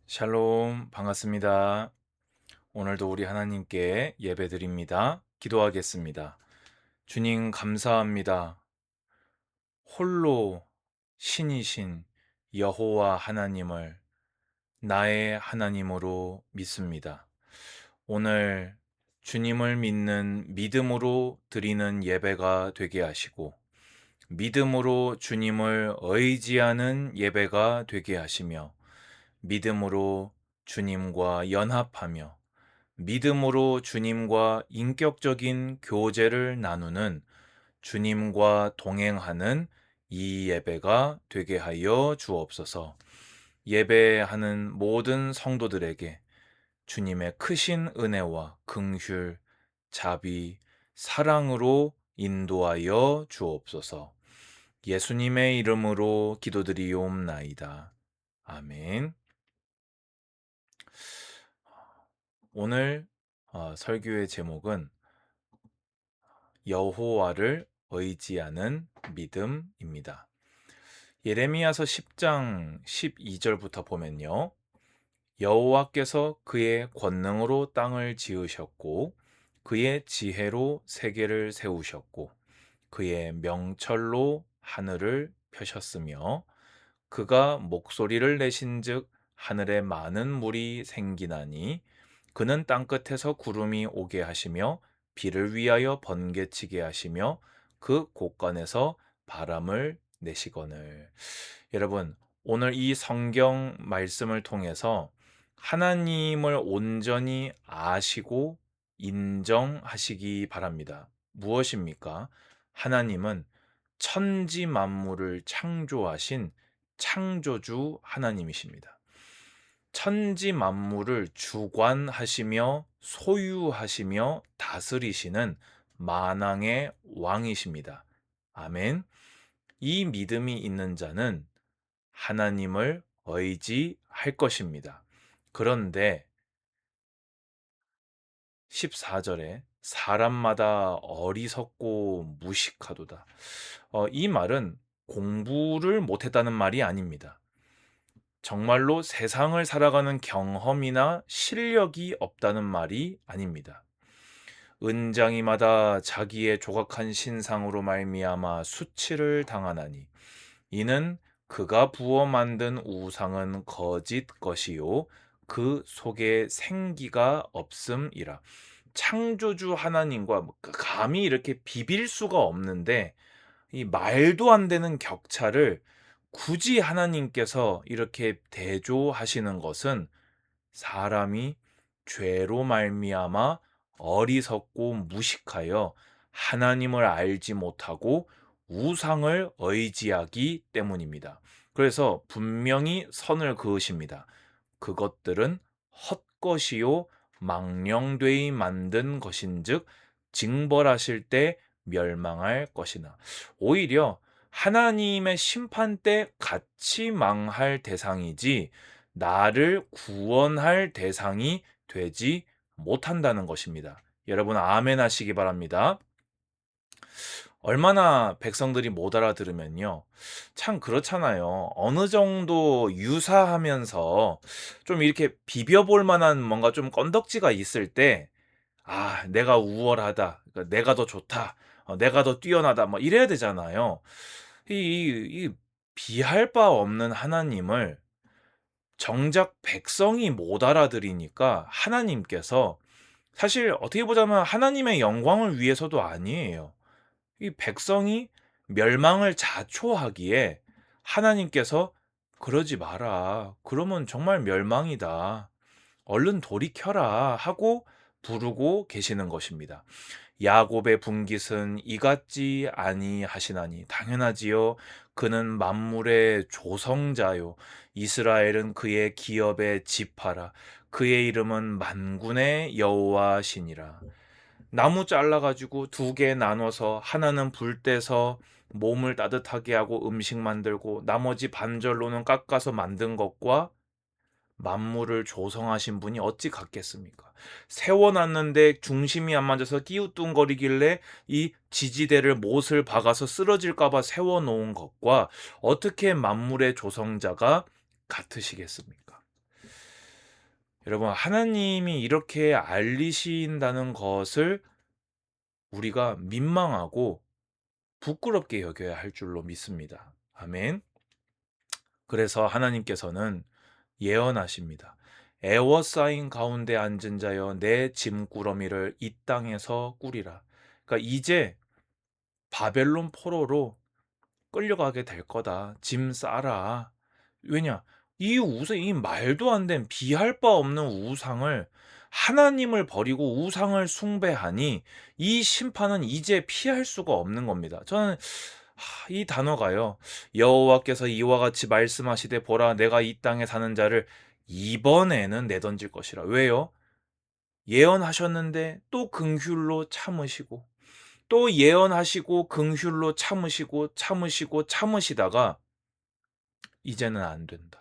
샬롬, 반갑습니다. 오늘도 우리 하나님께 예배드립니다. 기도하겠습니다. 주님, 감사합니다. 홀로 신이신 여호와 하나님을 나의 하나님으로 믿습니다. 오늘 주님을 믿는 믿음으로 드리는 예배가 되게 하시고, 믿음으로 주님을 의지하는 예배가 되게 하시며, 믿음으로 주님과 연합하며 믿음으로 주님과 인격적인 교제를 나누는 주님과 동행하는 이 예배가 되게 하여 주옵소서. 예배하는 모든 성도들에게 주님의 크신 은혜와 긍휼, 자비, 사랑으로 인도하여 주옵소서. 예수님의 이름으로 기도드리옵나이다. 아멘. 오늘 설교의 제목은 여호와를 의지하는 믿음입니다. 예레미야서 10장 12절부터 보면요. 여호와께서 그의 권능으로 땅을 지으셨고 그의 지혜로 세계를 세우셨고 그의 명철로 하늘을 펴셨으며 그가 목소리를 내신즉 하늘에 많은 물이 생기나니 그는 땅끝에서 구름이 오게 하시며 비를 위하여 번개치게 하시며 그 곳간에서 바람을 내시거늘. 여러분, 오늘 이 성경 말씀을 통해서 하나님을 온전히 아시고 인정하시기 바랍니다. 무엇입니까? 하나님은 천지 만물을 창조하신 창조주 하나님이십니다. 천지 만물을 주관하시며 소유하시며 다스리시는 만왕의 왕이십니다. 아멘. 이 믿음이 있는 자는 하나님을 의지할 것입니다. 그런데 14절에 사람마다 어리석고 무식하도다. 이 말은 공부를 못했다는 말이 아닙니다. 정말로 세상을 살아가는 경험이나 실력이 없다는 말이 아닙니다. 은장이마다 자기의 조각한 신상으로 말미암아 수치를 당하나니 이는 그가 부어 만든 우상은 거짓 것이요 그 속에 생기가 없음이라. 창조주 하나님과 감히 이렇게 비빌 수가 없는데 이 말도 안 되는 격차를 굳이 하나님께서 이렇게 대조하시는 것은 사람이 죄로 말미암아 어리석고 무식하여 하나님을 알지 못하고 우상을 의지하기 때문입니다. 그래서 분명히 선을 그으십니다. 그것들은 헛것이요 망령되이 만든 것인즉 징벌하실 때 멸망할 것이나. 오히려 하나님의 심판 때 같이 망할 대상이지 나를 구원할 대상이 되지 못한다는 것입니다. 여러분 아멘 하시기 바랍니다. 얼마나 백성들이 못 알아들으면요. 참 그렇잖아요. 어느 정도 유사하면서 좀 이렇게 비벼볼 만한 뭔가 좀 건덕지가 있을 때, 아, 내가 우월하다. 그러니까 내가 더 좋다. 내가 더 뛰어나다. 뭐 이래야 되잖아요. 이 비할 바 없는 하나님을 정작 백성이 못 알아들이니까 하나님께서 사실 어떻게 보자면 하나님의 영광을 위해서도 아니에요. 이 백성이 멸망을 자초하기에 하나님께서 그러지 마라. 그러면 정말 멸망이다. 얼른 돌이켜라 하고 부르고 계시는 것입니다. 야곱의 분깃은 이같지 아니하시나니 당연하지요. 그는 만물의 조성자요. 이스라엘은 그의 기업의 지파라. 그의 이름은 만군의 여호와시니라. 나무 잘라가지고 두 개 나눠서 하나는 불 떼서 몸을 따뜻하게 하고 음식 만들고 나머지 반절로는 깎아서 만든 것과 만물을 조성하신 분이 어찌 같겠습니까? 세워놨는데 중심이 안 맞아서 끼우뚱거리길래 이 지지대를 못을 박아서 쓰러질까봐 세워놓은 것과 어떻게 만물의 조성자가 같으시겠습니까? 여러분, 하나님이 이렇게 알리신다는 것을 우리가 민망하고 부끄럽게 여겨야 할 줄로 믿습니다. 아멘. 그래서 하나님께서는 예언하십니다. 애워싸인 가운데 앉은 자여 내 짐꾸러미를 이 땅에서 꾸리라. 그러니까 이제 바벨론 포로로 끌려가게 될 거다. 짐 싸라. 왜냐? 이 우상, 이 말도 안 된 비할 바 없는 우상을, 하나님을 버리고 우상을 숭배하니 이 심판은 이제 피할 수가 없는 겁니다. 저는 이 단어가요. 여호와께서 이와 같이 말씀하시되 보라 내가 이 땅에 사는 자를 이번에는 내던질 것이라. 왜요? 예언하셨는데 또 긍휼로 참으시고, 또 예언하시고 긍휼로 참으시다가 이제는 안 된다.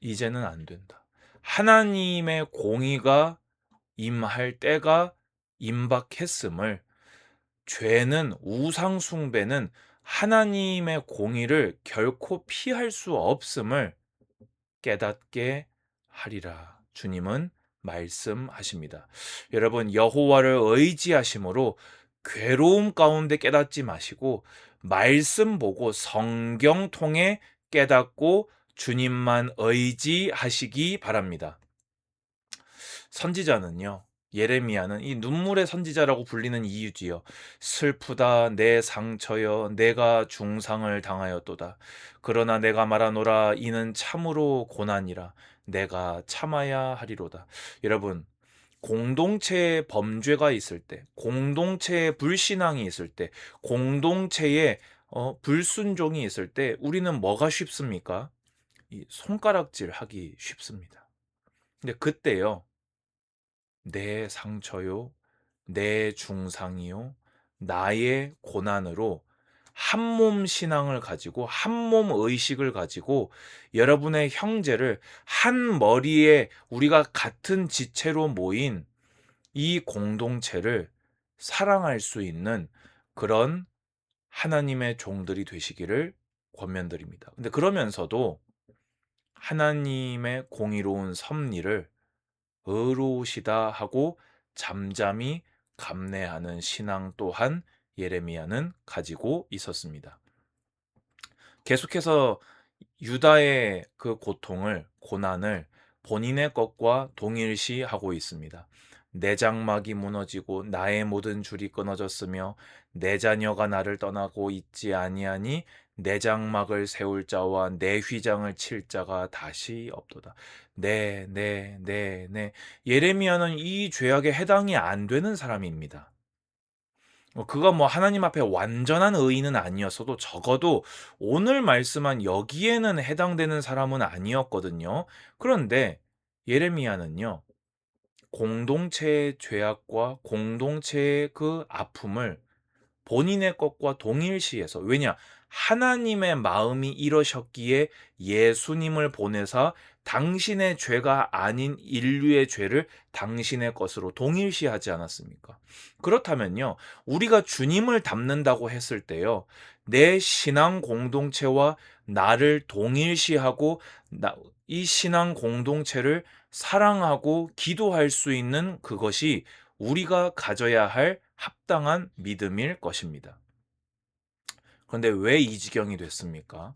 이제는 안 된다. 하나님의 공의가 임할 때가 임박했음을, 죄는, 우상 숭배는 하나님의 공의를 결코 피할 수 없음을 깨닫게 하리라. 주님은 말씀하십니다. 여러분, 여호와를 의지하심으로 괴로움 가운데 깨닫지 마시고 말씀 보고 성경 통해 깨닫고 주님만 의지하시기 바랍니다. 선지자는요, 예레미야는 이 눈물의 선지자라고 불리는 이유지요. 슬프다 내 상처여 내가 중상을 당하였도다. 그러나 내가 말하노라 이는 참으로 고난이라 내가 참아야 하리로다. 여러분, 공동체에 범죄가 있을 때, 공동체에 불신앙이 있을 때, 공동체에 불순종이 있을 때 우리는 뭐가 쉽습니까? 이 손가락질 하기 쉽습니다. 근데 그때요, 내 상처요, 내 중상이요, 나의 고난으로 한몸 신앙을 가지고 한몸 의식을 가지고 여러분의 형제를 한 머리에 우리가 같은 지체로 모인 이 공동체를 사랑할 수 있는 그런 하나님의 종들이 되시기를 권면드립니다. 근데 그러면서도 하나님의 공의로운 섭리를 의로우시다 하고 잠잠히 감내하는 신앙 또한 예레미야는 가지고 있었습니다. 계속해서 유다의 그 고통을, 고난을 본인의 것과 동일시하고 있습니다. 내 장막이 무너지고 나의 모든 줄이 끊어졌으며 내 자녀가 나를 떠나고 있지 아니하니 내 장막을 세울 자와 내 휘장을 칠 자가 다시 없도다. 네. 예레미야는 이 죄악에 해당이 안 되는 사람입니다. 그가 뭐 하나님 앞에 완전한 의인은 아니었어도 적어도 오늘 말씀한 여기에는 해당되는 사람은 아니었거든요. 그런데 예레미야는요, 공동체의 죄악과 공동체의 그 아픔을 본인의 것과 동일시해서, 왜냐? 하나님의 마음이 이러셨기에 예수님을 보내사 당신의 죄가 아닌 인류의 죄를 당신의 것으로 동일시하지 않았습니까? 그렇다면요, 우리가 주님을 닮는다고 했을 때요, 내 신앙 공동체와 나를 동일시하고 이 신앙 공동체를 사랑하고 기도할 수 있는 그것이 우리가 가져야 할 합당한 믿음일 것입니다. 그런데 왜 이 지경이 됐습니까?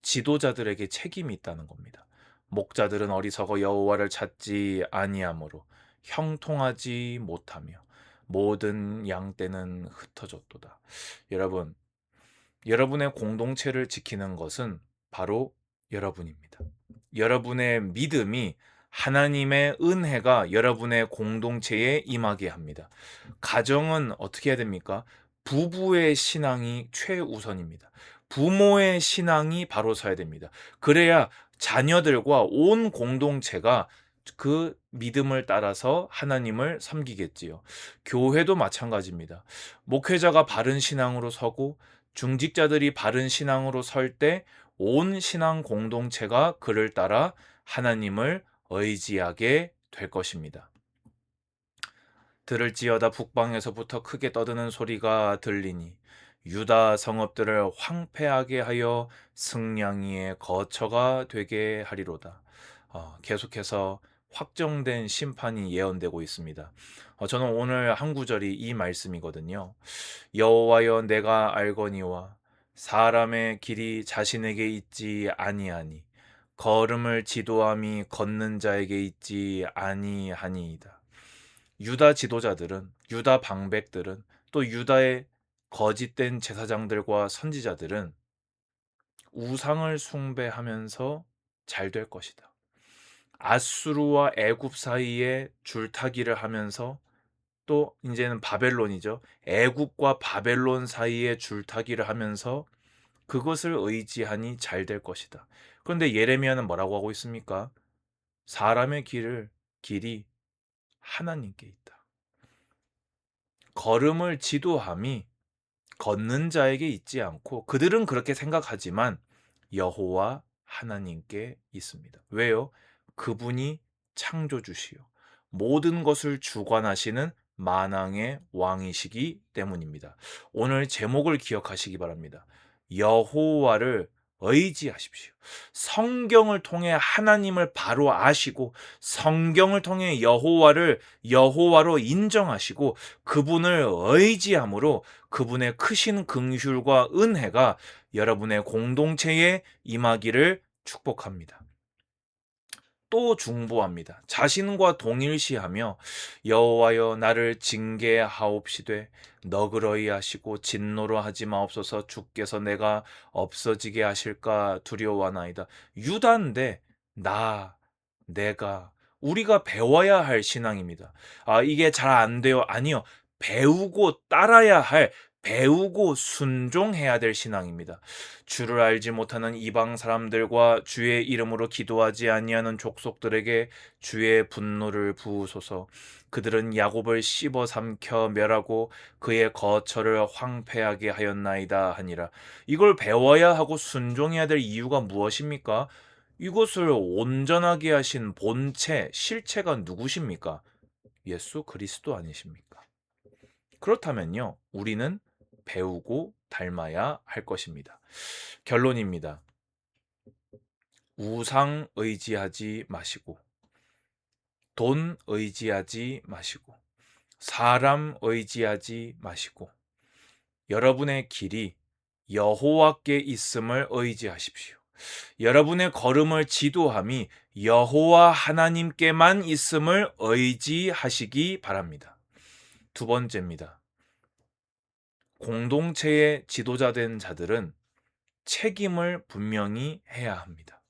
지도자들에게 책임이 있다는 겁니다. 목자들은 어리석어 여호와를 찾지 아니하므로 형통하지 못하며 모든 양떼는 흩어졌도다. 여러분, 여러분의 공동체를 지키는 것은 바로 여러분입니다. 여러분의 믿음이, 하나님의 은혜가 여러분의 공동체에 임하게 합니다. 가정은 어떻게 해야 됩니까? 부부의 신앙이 최우선입니다. 부모의 신앙이 바로 서야 됩니다. 그래야 자녀들과 온 공동체가 그 믿음을 따라서 하나님을 섬기겠지요. 교회도 마찬가지입니다. 목회자가 바른 신앙으로 서고 중직자들이 바른 신앙으로 설 때 온 신앙 공동체가 그를 따라 하나님을 의지하게 될 것입니다. 들을지어다 북방에서부터 크게 떠드는 소리가 들리니 유다 성읍들을 황폐하게 하여 승냥이의 거처가 되게 하리로다. 계속해서 확정된 심판이 예언되고 있습니다. 저는 오늘 한 구절이 이 말씀이거든요. 여호와여 내가 알거니와 사람의 길이 자신에게 있지 아니하니 걸음을 지도함이 걷는 자에게 있지 아니하니이다. 유다 지도자들은 유다 방백들은 또 유다의 거짓된 제사장들과 선지자들은 우상을 숭배하면서 잘 될 것이다. 아수르와 애굽 사이에 줄타기를 하면서 또 이제는 바벨론이죠. 애굽과 바벨론 사이에 줄타기를 하면서 그것을 의지하니 잘 될 것이다. 그런데 예레미야는 뭐라고 하고 있습니까? 사람의 길이 하나님께 있다. 걸음을 지도함이 걷는 자에게 있지 않고 그들은 그렇게 생각하지만 여호와 하나님께 있습니다. 왜요? 그분이 창조주시요 모든 것을 주관하시는 만왕의 왕이시기 때문입니다. 오늘 제목을 기억하시기 바랍니다. 여호와를 의지하십시오. 성경을 통해 하나님을 바로 아시고 성경을 통해 여호와를 여호와로 인정하시고 그분을 의지함으로 그분의 크신 긍휼과 은혜가 여러분의 공동체에 임하기를 축복합니다. 또 중보합니다. 자신과 동일시하며 여호와여 나를 징계하옵시되 너그러이 하시고 진노로 하지 마옵소서 주께서 내가 없어지게 하실까 두려워하나이다. 유다인데 내가 우리가 배워야 할 신앙입니다. 이게 잘 안 돼요. 아니요. 배우고 순종해야 될 신앙입니다. 주를 알지 못하는 이방 사람들과 주의 이름으로 기도하지 아니하는 족속들에게 주의 분노를 부으소서. 그들은 야곱을 씹어 삼켜 멸하고 그의 거처를 황폐하게 하였나이다 하니라. 이걸 배워야 하고 순종해야 될 이유가 무엇입니까? 이것을 온전하게 하신 본체, 실체가 누구십니까? 예수 그리스도 아니십니까? 그렇다면요, 우리는 배우고 닮아야 할 것입니다. 결론입니다. 우상 의지하지 마시고, 돈 의지하지 마시고, 사람 의지하지 마시고, 여러분의 길이 여호와께 있음을 의지하십시오. 여러분의 걸음을 지도함이 여호와 하나님께만 있음을 의지하시기 바랍니다. 두 번째입니다. 공동체의 지도자 된 자들은 책임을 분명히 해야 합니다.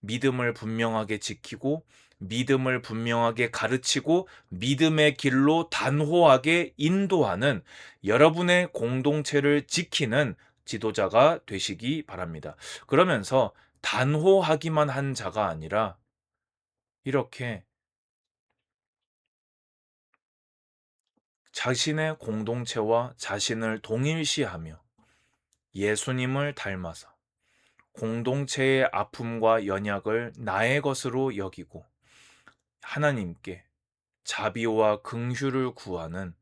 믿음을 분명하게 지키고 믿음을 분명하게 가르치고 믿음의 길로 단호하게 인도하는 여러분의 공동체를 지키는 지도자가 되시기 바랍니다. 그러면서 단호하기만 한 자가 아니라 이렇게 자신의 공동체와 자신을 동일시하며 예수님을 닮아서 공동체의 아픔과 연약을 나의 것으로 여기고 하나님께 자비와 긍휼을 구하는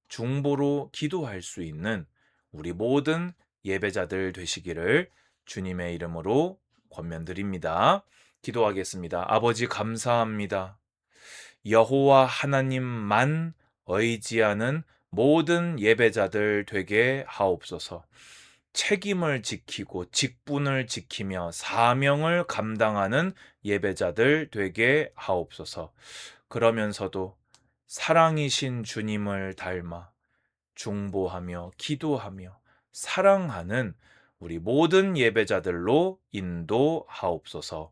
중보로 기도할 수 있는 우리 모든 예배자들 되시기를 주님의 이름으로 권면드립니다. 기도하겠습니다. 아버지 감사합니다. 여호와 하나님만 의지하는 모든 예배자들 되게 하옵소서. 책임을 지키고 직분을 지키며 사명을 감당하는 예배자들 되게 하옵소서. 그러면서도 사랑이신 주님을 닮아 중보하며 기도하며 사랑하는 우리 모든 예배자들로 인도하옵소서.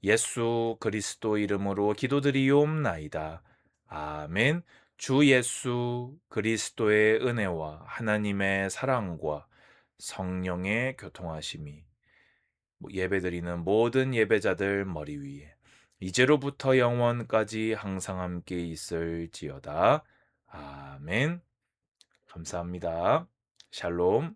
예수 그리스도 이름으로 기도드리옵나이다. 아멘. 주 예수 그리스도의 은혜와 하나님의 사랑과 성령의 교통하심이 예배드리는 모든 예배자들 머리 위에 이제로부터 영원까지 항상 함께 있을지어다. 아멘. 감사합니다. 샬롬.